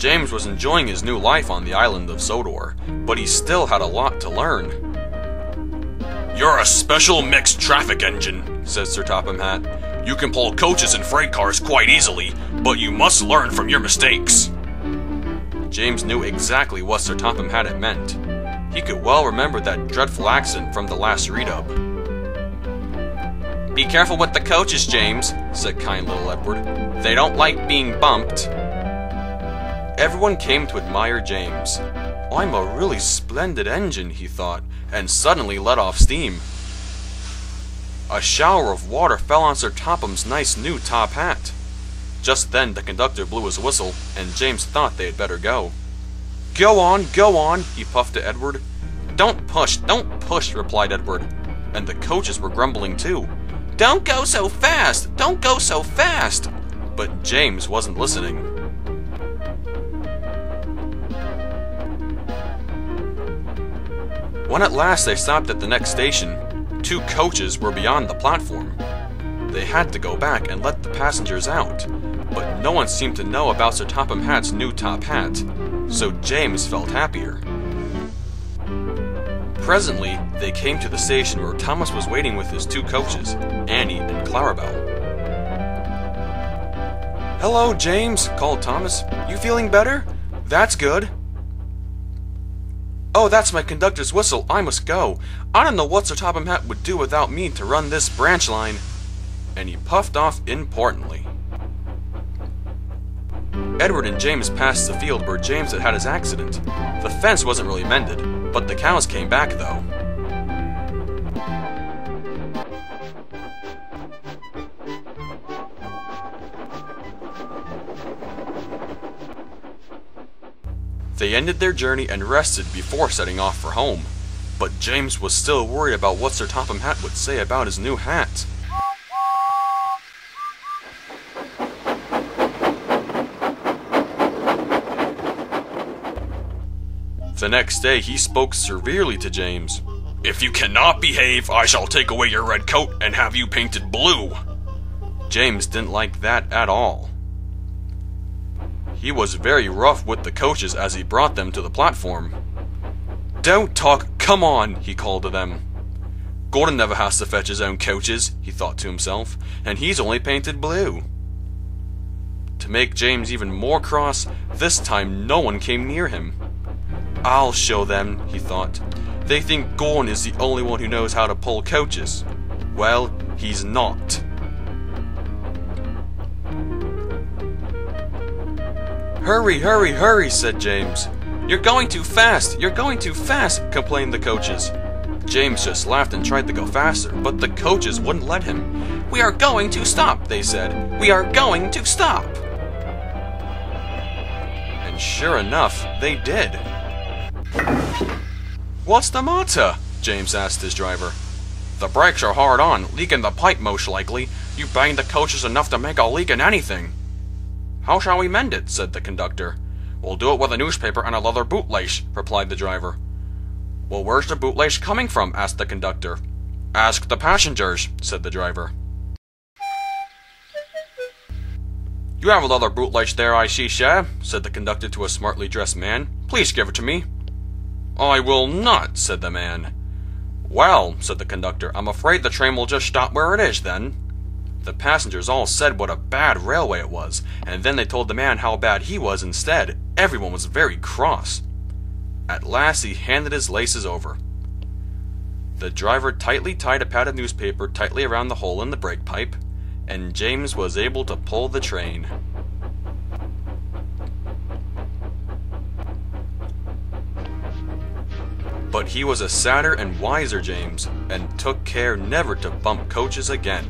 James was enjoying his new life on the island of Sodor, but he still had a lot to learn. "You're a special mixed traffic engine," said Sir Topham Hatt. "You can pull coaches and freight cars quite easily, but you must learn from your mistakes." James knew exactly what Sir Topham Hatt had meant. He could well remember that dreadful accident from the last redub. "Be careful with the coaches, James," said kind little Edward. "They don't like being bumped." Everyone came to admire James. "I'm a really splendid engine," he thought, and suddenly let off steam. A shower of water fell on Sir Topham's nice new top hat. Just then the conductor blew his whistle, and James thought they had better go. Go on, he puffed to Edward. Don't push, replied Edward, and the coaches were grumbling too. Don't go so fast, But James wasn't listening. When at last they stopped at the next station, 2 coaches were beyond the platform. They had to go back and let the passengers out, but no one seemed to know about Sir Topham Hatt's new top hat, so James felt happier. Presently, they came to the station where Thomas was waiting with his 2 coaches, Annie and Clarabelle. "Hello, James," called Thomas. "You feeling better? That's good." "Oh, that's my conductor's whistle. I must go. I don't know what Sir Topham Hatt would do without me to run this branch line." And he puffed off importantly. Edward and James passed the field where James had had his accident. The fence wasn't really mended, but the cows came back though. They ended their journey and rested before setting off for home. But James was still worried about what Sir Topham Hatt would say about his new hat. The next day he spoke severely to James. "If you cannot behave, I shall take away your red coat and have you painted blue." James didn't like that at all. He was very rough with the coaches as he brought them to the platform. "Don't talk, come on," he called to them. "Gordon never has to fetch his own coaches," he thought to himself, "and he's only painted blue." To make James even more cross, this time no one came near him. "I'll show them," he thought. "They think Gordon is the only one who knows how to pull coaches. Well, he's not." Hurry, said James. You're going too fast, complained the coaches. James just laughed and tried to go faster, but the coaches wouldn't let him. "We are going to stop," they said. "We are going to stop." And sure enough, they did. "What's the matter?" James asked his driver. "The brakes are hard on, leaking the pipe most likely. You banged the coaches enough to make a leak in anything." "How shall we mend it?" said the conductor. "We'll do it with a newspaper and a leather bootlace," replied the driver. "Well, where's the bootlace coming from?" asked the conductor. "Ask the passengers," said the driver. "You have a leather bootlace there, I see, sir," said the conductor to a smartly dressed man. "Please give it to me." "I will not," said the man. "Well," said the conductor, "I'm afraid the train will just stop where it is, then." The passengers all said what a bad railway it was, and then they told the man how bad he was instead. Everyone was very cross. At last he handed his laces over. The driver tightly tied a pad of newspaper tightly around the hole in the brake pipe, and James was able to pull the train. But he was a sadder and wiser James, and took care never to bump coaches again.